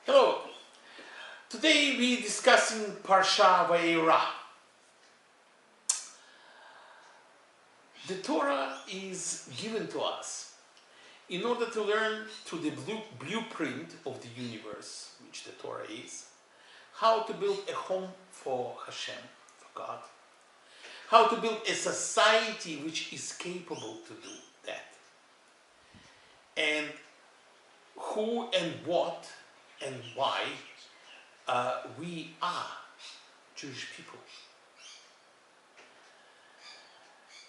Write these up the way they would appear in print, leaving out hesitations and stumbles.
Hello. Today we discussing Parsha Vayeira. The Torah is given to us in order to learn through the blueprint of the universe, which the Torah is, how to build a home for Hashem, for God, how to build a society which is capable to do that, and who and what and why we are Jewish people.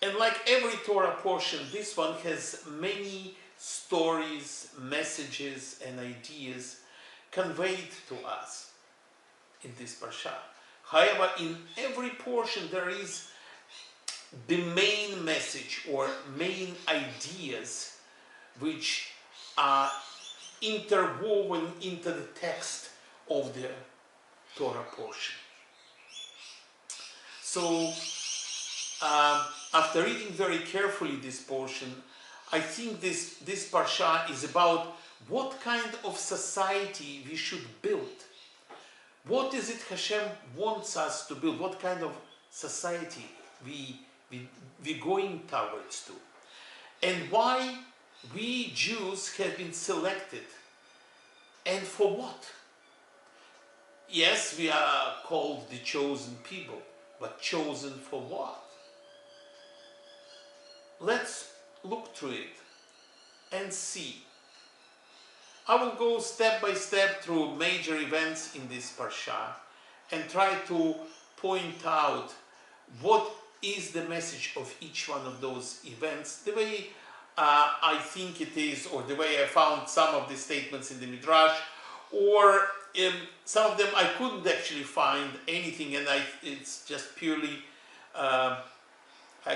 And like every Torah portion, this one has many stories, messages, and ideas conveyed to us in this parsha. However, in every portion there is the main message or main ideas which are interwoven into the text of the Torah portion. So, after reading very carefully this portion, I think this parsha is about what kind of society we should build. What is it Hashem wants us to build? What kind of society we're going towards to? And why we Jews have been selected, and for what? Yes, we are called the chosen people, but chosen for what? Let's look through it and see. I will go step by step through major events in this parsha and try to point out what is the message of each one of those events, the way I think it is, or the way I found some of the statements in the Midrash, or some of them I couldn't actually find anything, and it's just purely I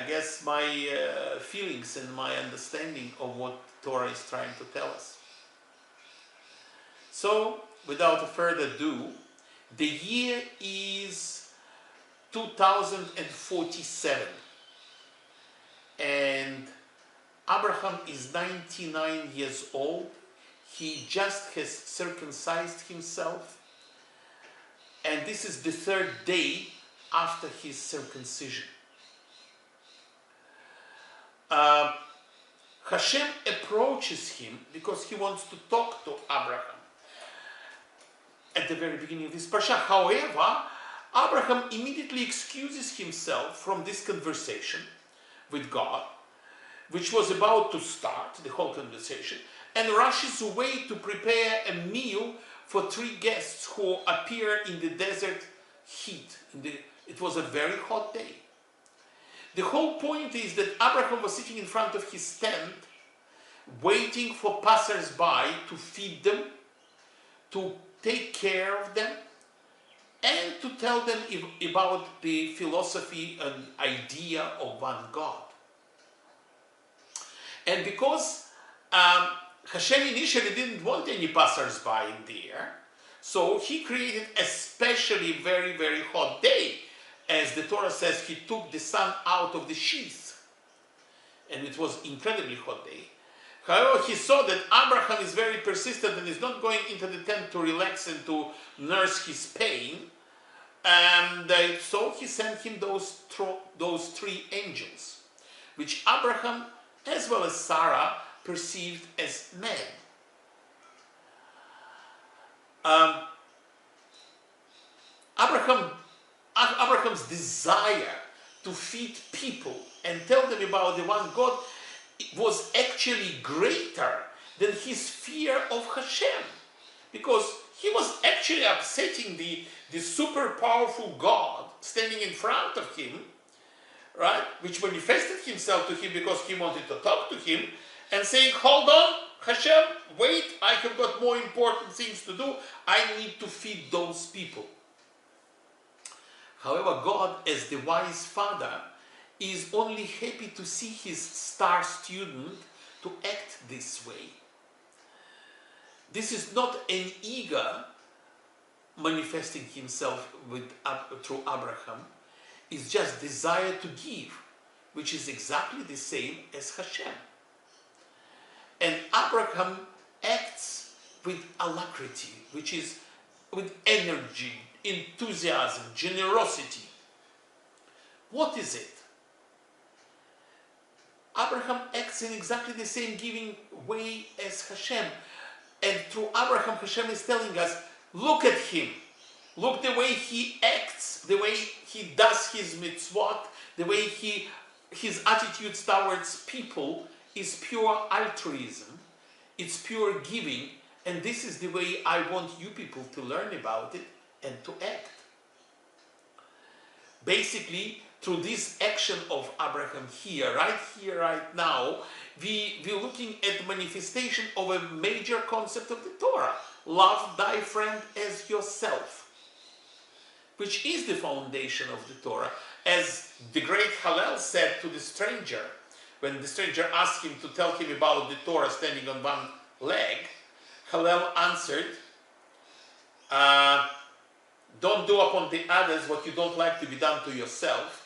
guess my feelings and my understanding of what Torah is trying to tell us. So, without further ado, the year is 2047, and Abraham is 99 years old. He just has circumcised himself, and this is the third day after his circumcision. Hashem approaches him because he wants to talk to Abraham at the very beginning of this parsha. However, Abraham immediately excuses himself from this conversation with God, which was about to start, the whole conversation, and rushes away to prepare a meal for 3 guests who appear in the desert heat. It was a very hot day. The whole point is that Abraham was sitting in front of his tent, waiting for passers-by to feed them, to take care of them, and to tell them about the philosophy and idea of one God. And because Hashem initially didn't want any passers-by in there, so he created a specially very, very hot day. As the Torah says, he took the sun out of the sheath, and it was incredibly hot day. However, he saw that Abraham is very persistent and is not going into the tent to relax and to nurse his pain, and so he sent him those 3 angels, which Abraham as well as Sarah perceived as men. Abraham's desire to feed people and tell them about the one God was actually greater than his fear of Hashem, because he was actually upsetting the super powerful God standing in front of him, right, which manifested himself to him because he wanted to talk to him, and saying, hold on, Hashem, wait, I have got more important things to do. I need to feed those people. However, God, as the wise father, is only happy to see his star student to act this way. This is not an ego manifesting himself through Abraham. It's just desire to give, which is exactly the same as Hashem. And Abraham acts with alacrity, which is with energy, enthusiasm, generosity. What is it? Abraham acts in exactly the same giving way as Hashem. And through Abraham, Hashem is telling us, look at him. Look the way he acts, the way he does his mitzvot, the way his attitudes towards people is pure altruism. It's pure giving. And this is the way I want you people to learn about it and to act. Basically, through this action of Abraham here, right now, we're looking at the manifestation of a major concept of the Torah. Love thy friend as yourself, which is the foundation of the Torah. As the great Hallel said to the stranger, when the stranger asked him to tell him about the Torah standing on one leg, Hallel answered, don't do upon the others what you don't like to be done to yourself,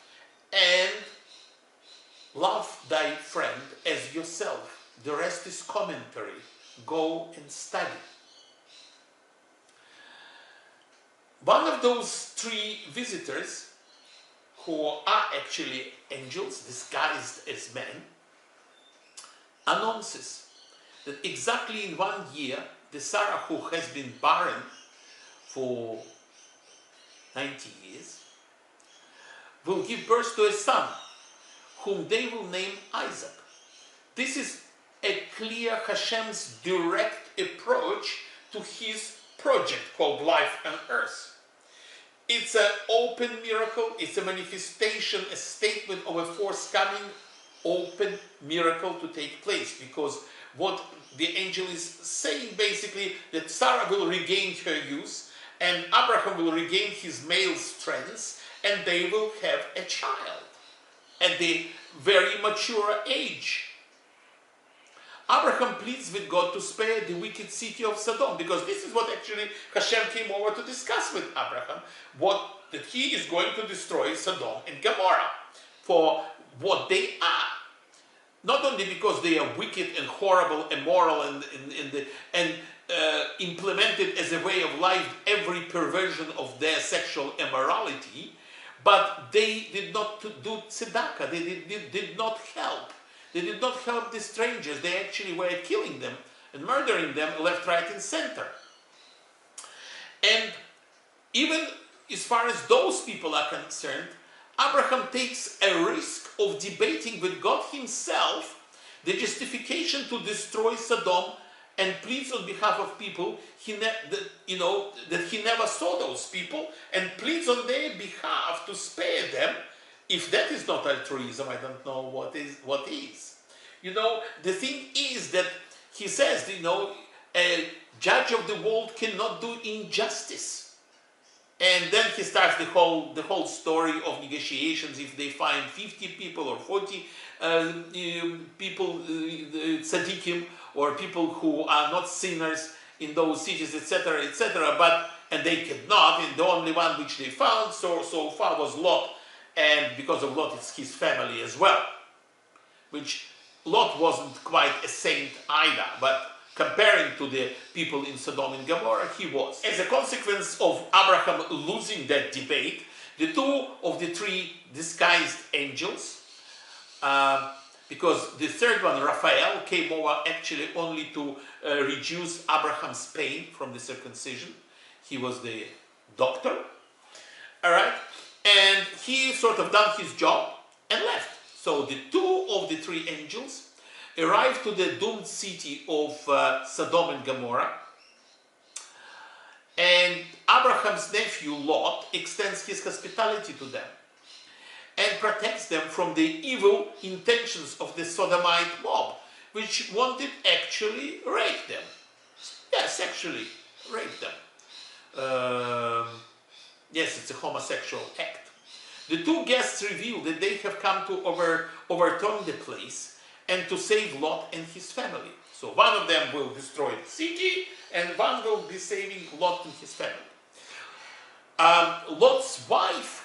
and love thy friend as yourself. The rest is commentary. Go and study. One of those three visitors, who are actually angels disguised as men, announces that exactly in 1 year, the Sarah, who has been barren for 90 years, will give birth to a son, whom they will name Isaac. This is a clear Hashem's direct approach to his project called life on earth. It's an open miracle, it's a manifestation, a statement of a forthcoming open miracle to take place, because what the angel is saying basically, that Sarah will regain her youth and Abraham will regain his male strengths, and they will have a child at the very mature age. Abraham pleads with God to spare the wicked city of Sodom, because this is what actually Hashem came over to discuss with Abraham, that he is going to destroy Sodom and Gomorrah for what they are. Not only because they are wicked and horrible, immoral, and implemented as a way of life every perversion of their sexual immorality, but they did not do tzedakah. They did not help. They did not help the strangers. They actually were killing them and murdering them left, right, and center. And even as far as those people are concerned, Abraham takes a risk of debating with God himself the justification to destroy Sodom, and pleads on behalf of people that he never saw those people, and pleads on their behalf to spare them. If that is not altruism, I don't know what is. The thing is that he says, a judge of the world cannot do injustice. And then he starts the whole story of negotiations. If they find 50 people or 40 people, tzaddikim, or people who are not sinners in those cities, etc., etc., and they cannot, and the only one which they found so far was Lot, and because of Lot, it's his family as well, which Lot wasn't quite a saint either, but comparing to the people in Sodom and Gomorrah, he was. As a consequence of Abraham losing that debate, the two of the three disguised angels, because the third one, Raphael, came over actually only to reduce Abraham's pain from the circumcision. He was the doctor, all right? And he sort of done his job and left. So the two of the three angels arrived to the doomed city of Sodom and Gomorrah, and Abraham's nephew Lot extends his hospitality to them and protects them from the evil intentions of the Sodomite mob, which wanted actually rape them. Yes, actually rape them. Yes, it's a homosexual act. The two guests reveal that they have come to overturn the place and to save Lot and his family. So one of them will destroy the city, and one will be saving Lot and his family. Lot's wife,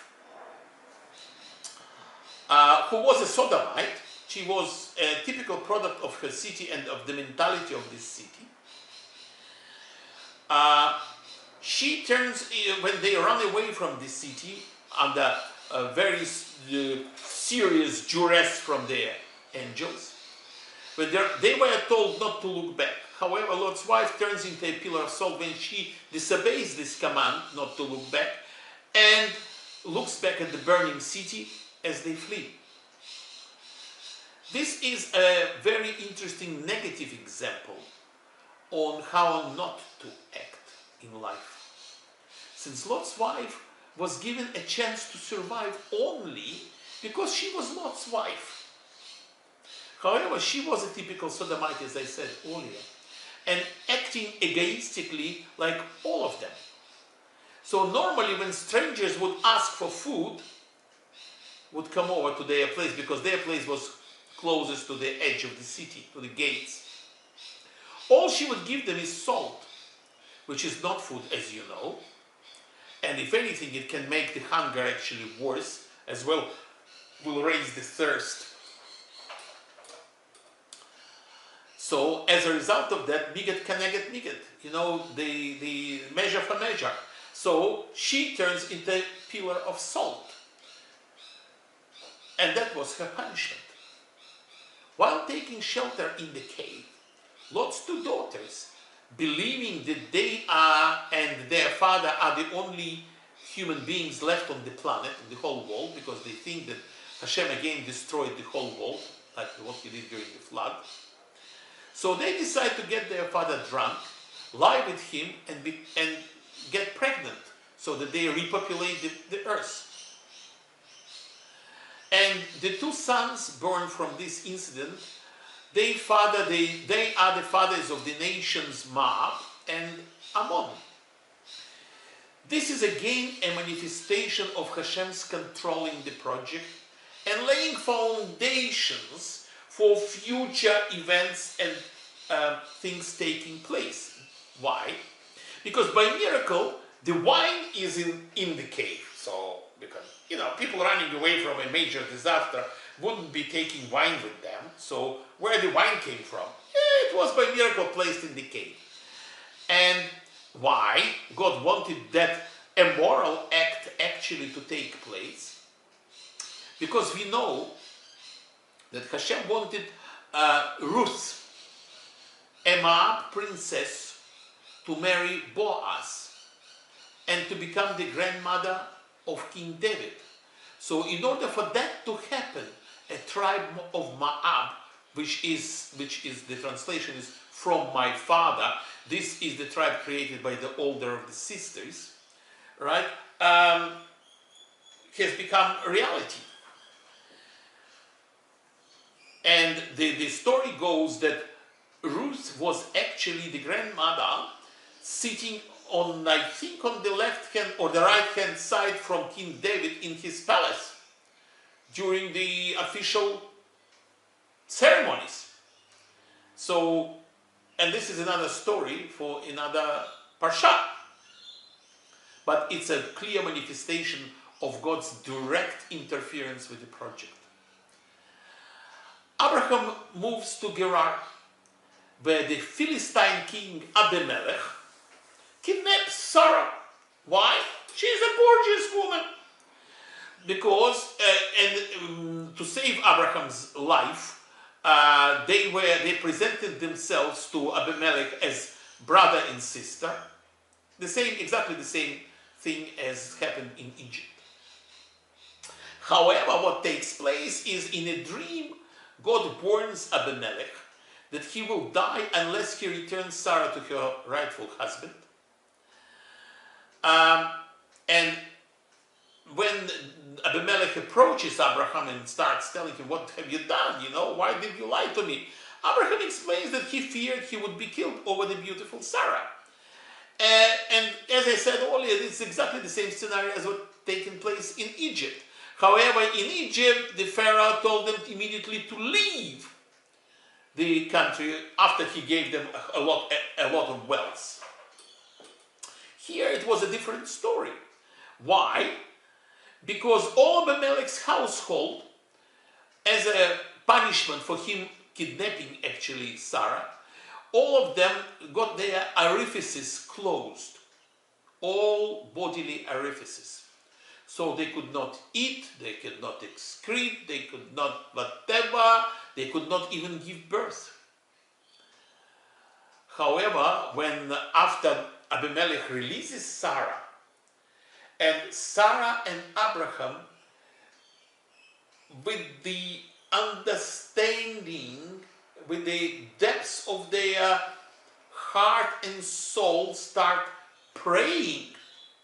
who was a Sodomite, she was a typical product of her city and of the mentality of this city. she turns, when they run away from the city under a very serious duress from their angels, but they were told not to look back. However, Lot's wife turns into a pillar of salt when she disobeys this command not to look back and looks back at the burning city as they flee. This is a very interesting negative example on how not to act in life. Since Lot's wife was given a chance to survive only because she was Lot's wife. However, she was a typical sodomite, as I said earlier, and acting egoistically like all of them. So normally when strangers would ask for food, would come over to their place, because their place was closest to the edge of the city, to the gates, all she would give them is salt, which is not food, as you know, and if anything it can make the hunger actually worse, as well will raise the thirst. So as a result of that, miget kaneget miget, you know, the measure for measure. So she turns into a pillar of salt. And that was her punishment. While taking shelter in the cave, Lot's two daughters, believing that they are and their father are the only human beings left on the planet, in the whole world, because they think that Hashem again destroyed the whole world, like what he did during the flood. So they decide to get their father drunk, lie with him, and get pregnant, so that they repopulate the earth. And the two sons born from this incident, they are the fathers of the nations Moab and Ammon. This is again a manifestation of Hashem's controlling the project and laying foundations for future events and things taking place. Why? Because by miracle, the wine is in the cave. So, because, you know, people running away from a major disaster wouldn't be taking wine with them. So, where the wine came from? It was by miracle placed in the cave. And why God wanted that immoral act actually to take place? Because we know that Hashem wanted Ruth, a Moab princess, to marry Boaz and to become the grandmother of King David. So in order for that to happen, a tribe of Moab, which is the translation is from my father, this is the tribe created by the older of the sisters, right, has become a reality. And the story goes that Ruth was actually the grandmother sitting on, I think, on the left hand or the right hand side from King David in his palace during the official ceremonies. So, and this is another story for another parsha. But it's a clear manifestation of God's direct interference with the project. Abraham moves to Gerar, where the Philistine king Abimelech kidnaps Sarah. Why? She's a gorgeous woman. Because, to save Abraham's life, they presented themselves to Abimelech as brother and sister. Exactly the same thing as happened in Egypt. However, what takes place is in a dream, God warns Abimelech that he will die unless he returns Sarah to her rightful husband. And when Abimelech approaches Abraham and starts telling him, what have you done? You know, why did you lie to me? Abraham explains that he feared he would be killed over the beautiful Sarah. And as I said earlier, this is exactly the same scenario as what taken place in Egypt. However, in Egypt, the Pharaoh told them immediately to leave the country after he gave them a lot of wealth. Here it was a different story. Why? Because all Abimelech's household, as a punishment for him kidnapping actually Sarah, all of them got their orifices closed, all bodily orifices. So they could not eat, they could not excrete, they could not whatever, they could not even give birth. However, when after Abimelech releases Sarah, and Sarah and Abraham, with the understanding, with the depths of their heart and soul, start praying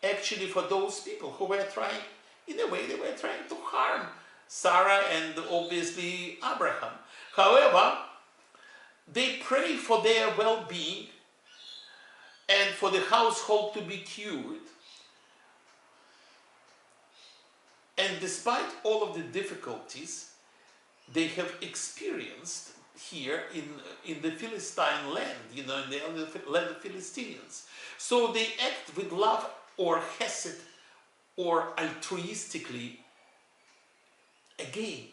actually for those people who were trying, in a way they were trying to harm Sarah and obviously Abraham. However, they pray for their well-being and for the household to be cured. And despite all of the difficulties they have experienced here in the Philistine land, in the land of Philistines. So they act with love or chesed or altruistically, again,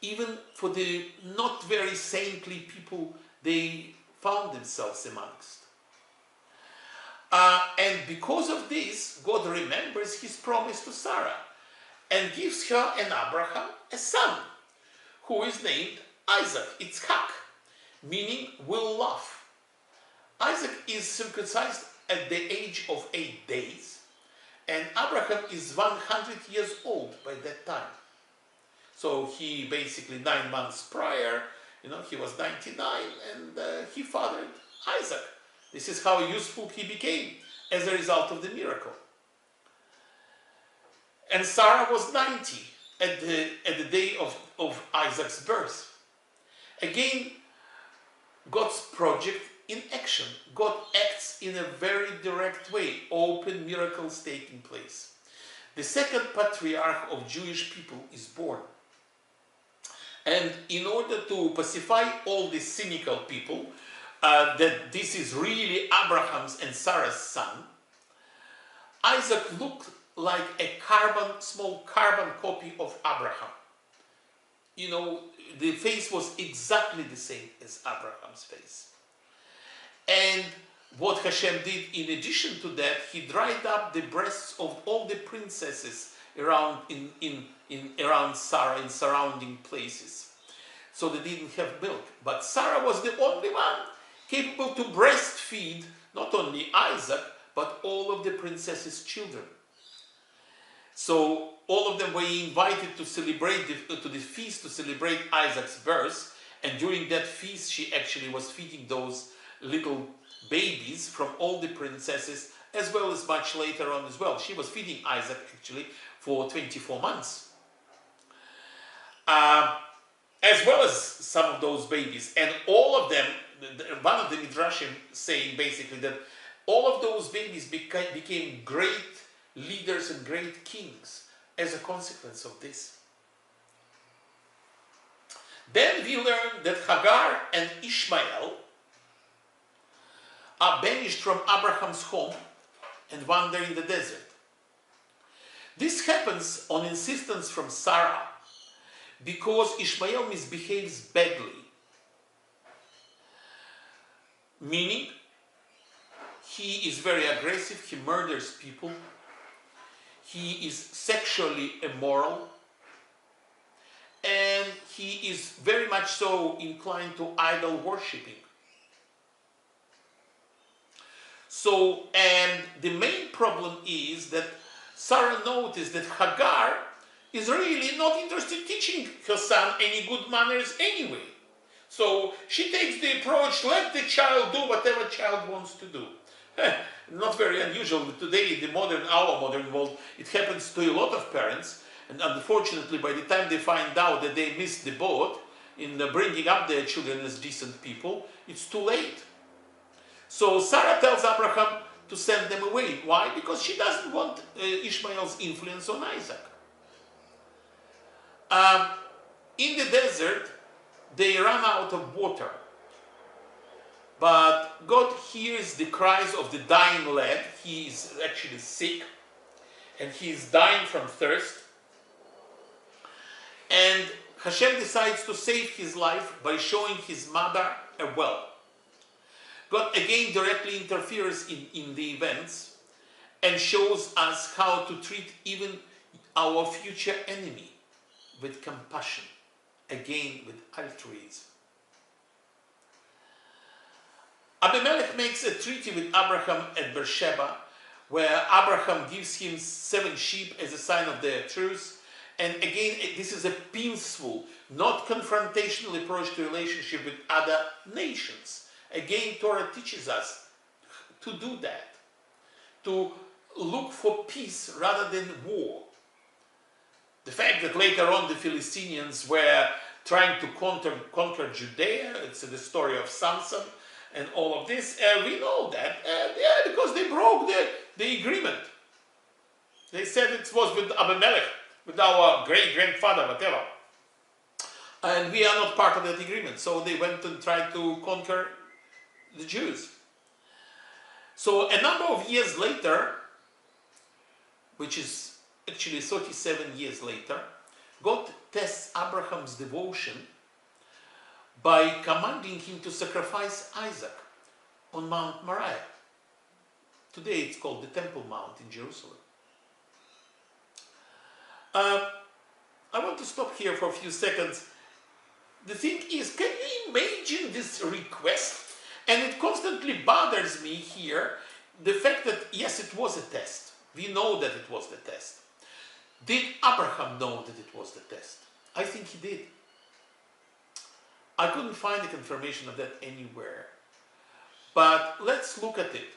even for the not very saintly people they found themselves amongst. And because of this, God remembers his promise to Sarah and gives her and Abraham a son, who is named Isaac, Yitzhak, meaning will love. Isaac is circumcised at the age of 8 days, and Abraham is 100 years old by that time. So he basically 9 months prior, he was 99, and he fathered Isaac. This is how useful he became as a result of the miracle. And Sarah was 90 at the day of Isaac's birth. Again, God's project in action. God acts in a very direct way, open miracles taking place. The second patriarch of Jewish people is born. And in order to pacify all the cynical people, that this is really Abraham's and Sarah's son, Isaac looked like a small carbon copy of Abraham. The face was exactly the same as Abraham's face. And what Hashem did in addition to that, he dried up the breasts of all the princesses around around Sarah in surrounding places, so they didn't have milk. But Sarah was the only one capable to breastfeed not only Isaac but all of the princesses' children. So all of them were invited to celebrate to the feast to celebrate Isaac's birth, and during that feast she actually was feeding those little babies from all the princesses, as well as much later on as well. She was feeding Isaac actually for 24 months. As well as some of those babies, and all of them, one of the Midrashim saying basically that all of those babies became great leaders and great kings as a consequence of this. Then we learn that Hagar and Ishmael are banished from Abraham's home and wander in the desert. This happens on insistence from Sarah because Ishmael misbehaves badly, meaning he is very aggressive, he murders people, he is sexually immoral, and he is very much so inclined to idol worshipping. So, and the main problem is that Sarah noticed that Hagar is really not interested in teaching her son any good manners anyway. So she takes the approach, let the child do whatever child wants to do. Not very unusual. Today, in our modern world, it happens to a lot of parents, and unfortunately, by the time they find out that they missed the boat in bringing up their children as decent people, it's too late. So Sarah tells Abraham to send them away. Why? Because she doesn't want Ishmael's influence on Isaac. In the desert, they run out of water. But God hears the cries of the dying lad. He is actually sick, and he is dying from thirst. And Hashem decides to save his life by showing his mother a well. God again directly interferes in the events and shows us how to treat even our future enemy with compassion, again with altruism. Abimelech makes a treaty with Abraham at Beersheba, where Abraham gives him 7 sheep as a sign of their truce. And again, this is a peaceful, not confrontational approach to relationship with other nations. Again, Torah teaches us to do that, to look for peace rather than war. The fact that later on the Philistines were trying to conquer Judea, it's the story of Samson and all of this, we know that, because they broke the agreement. They said it was with Abimelech, with our great-grandfather, whatever. And we are not part of that agreement. So they went and tried to conquer the Jews. So a number of years later, which is actually 37 years later, God tests Abraham's devotion by commanding him to sacrifice Isaac on Mount Moriah. Today it's called the Temple Mount in Jerusalem. I want to stop here for a few seconds. The thing is, can you imagine this request? And it constantly bothers me here, the fact that, yes, it was a test. We know that it was the test. Did Abraham know that it was the test? I think he did. I couldn't find a confirmation of that anywhere. But let's look at it.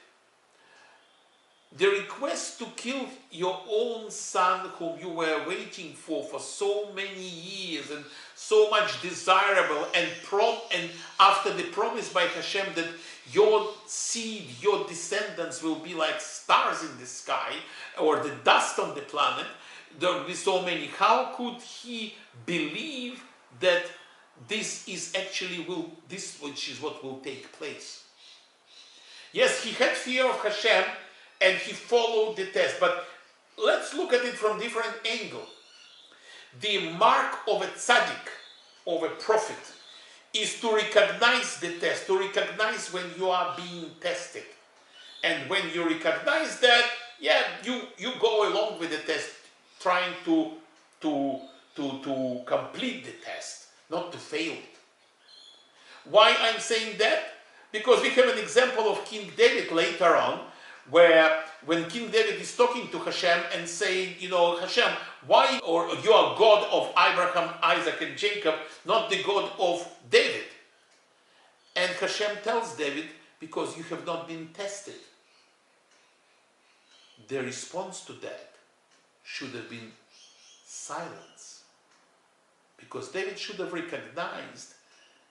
The request to kill your own son whom you were waiting for so many years and so much desirable, and after the promise by Hashem that your seed, your descendants will be like stars in the sky or the dust on the planet, there will be so many. How could he believe that this is actually this which is what will take place? Yes, he had fear of Hashem and he followed the test, but let's look at it from different angle. The mark of a tzaddik, of a prophet, is to recognize the test, to recognize when you are being tested. And when you recognize that, yeah, you go along with the test, trying to complete the test, not to fail it. Why I'm saying that? Because we have an example of King David later on, where when King David is talking to Hashem and saying, Hashem, why, or you are God of Abraham, Isaac, and Jacob, not the God of David. And Hashem tells David, because you have not been tested. The response to that should have been silence. Because David should have recognized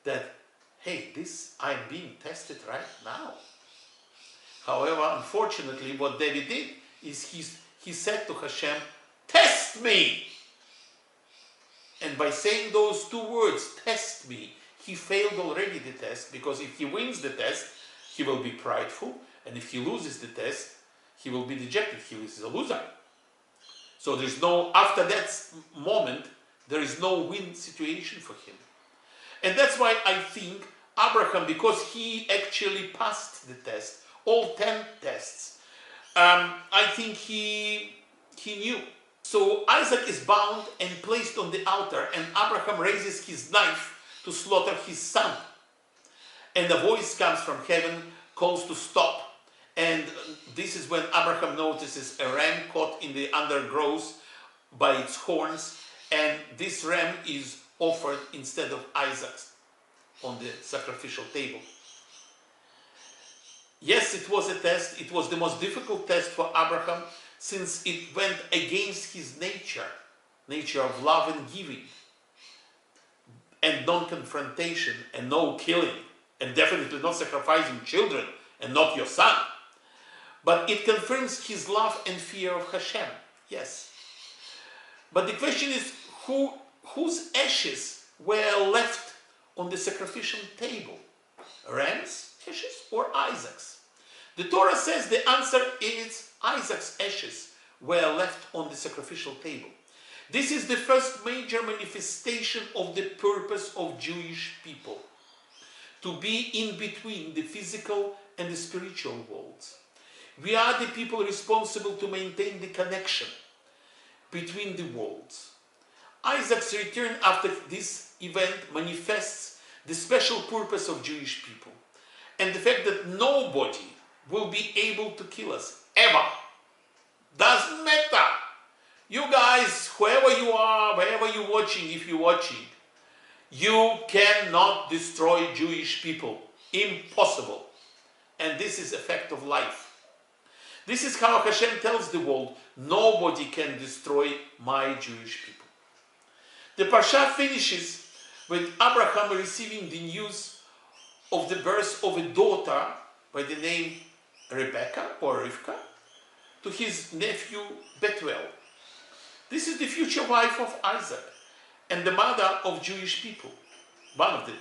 that, hey, I'm being tested right now. However, unfortunately, what David did is he said to Hashem, test me. And by saying those 2 words, test me, he failed already the test, because if he wins the test, he will be prideful, and if he loses the test, he will be dejected. He is a loser. So there's after that moment, there is no win situation for him. And that's why I think Abraham, because he actually passed the test, all 10 tests, I think he knew. So Isaac is bound and placed on the altar, and Abraham raises his knife to slaughter his son. And a voice comes from heaven, calls to stop. And this is when Abraham notices a ram caught in the undergrowth by its horns, and this ram is offered instead of Isaac's on the sacrificial table. Yes, it was a test. It was the most difficult test for Abraham, since it went against his nature of love and giving, and non-confrontation, and no killing, and definitely not sacrificing children, and not your son. But it confirms his love and fear of Hashem, yes. But the question is, whose ashes were left on the sacrificial table? Ram's ashes or Isaac's? The Torah says the answer is Isaac's ashes were left on the sacrificial table. This is the first major manifestation of the purpose of Jewish people, to be in between the physical and the spiritual worlds. We are the people responsible to maintain the connection between the worlds. Isaac's return after this event manifests the special purpose of Jewish people and the fact that nobody will be able to kill us, ever. Doesn't matter. You guys, whoever you are, wherever you're watching, if you're watching, you cannot destroy Jewish people. Impossible. And this is a fact of life. This is how Hashem tells the world, nobody can destroy my Jewish people. The Parsha finishes with Abraham receiving the news of the birth of a daughter by the name Rebecca or Rivka to his nephew Bethuel. This is the future wife of Isaac and the mother of Jewish people. One of the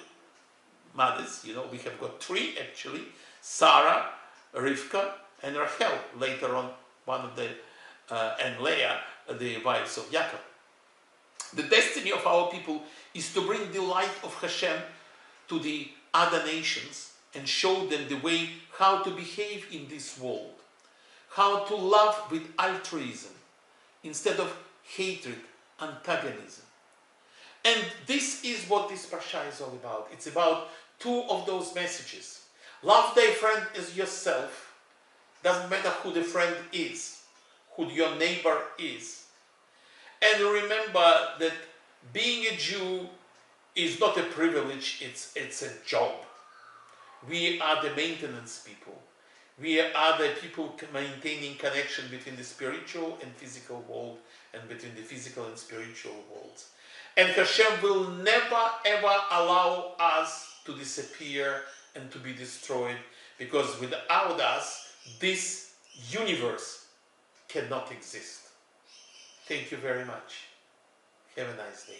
mothers, we have got three actually, Sarah, Rivka, and Rachel, later on one of the, and Leah, the wives of Yaakov. The destiny of our people is to bring the light of Hashem to the other nations and show them the way how to behave in this world, how to love with altruism instead of hatred, antagonism. And this is what this parsha is all about. It's about two of those messages. Love thy friend as yourself. Doesn't matter who the friend is, who your neighbor is. And remember that being a Jew is not a privilege, it's a job. We are the maintenance people. We are the people maintaining connection between the spiritual and physical world and between the physical and spiritual worlds. And Hashem will never ever allow us to disappear and to be destroyed, because without us, this universe cannot exist. Thank you very much. Have a nice day.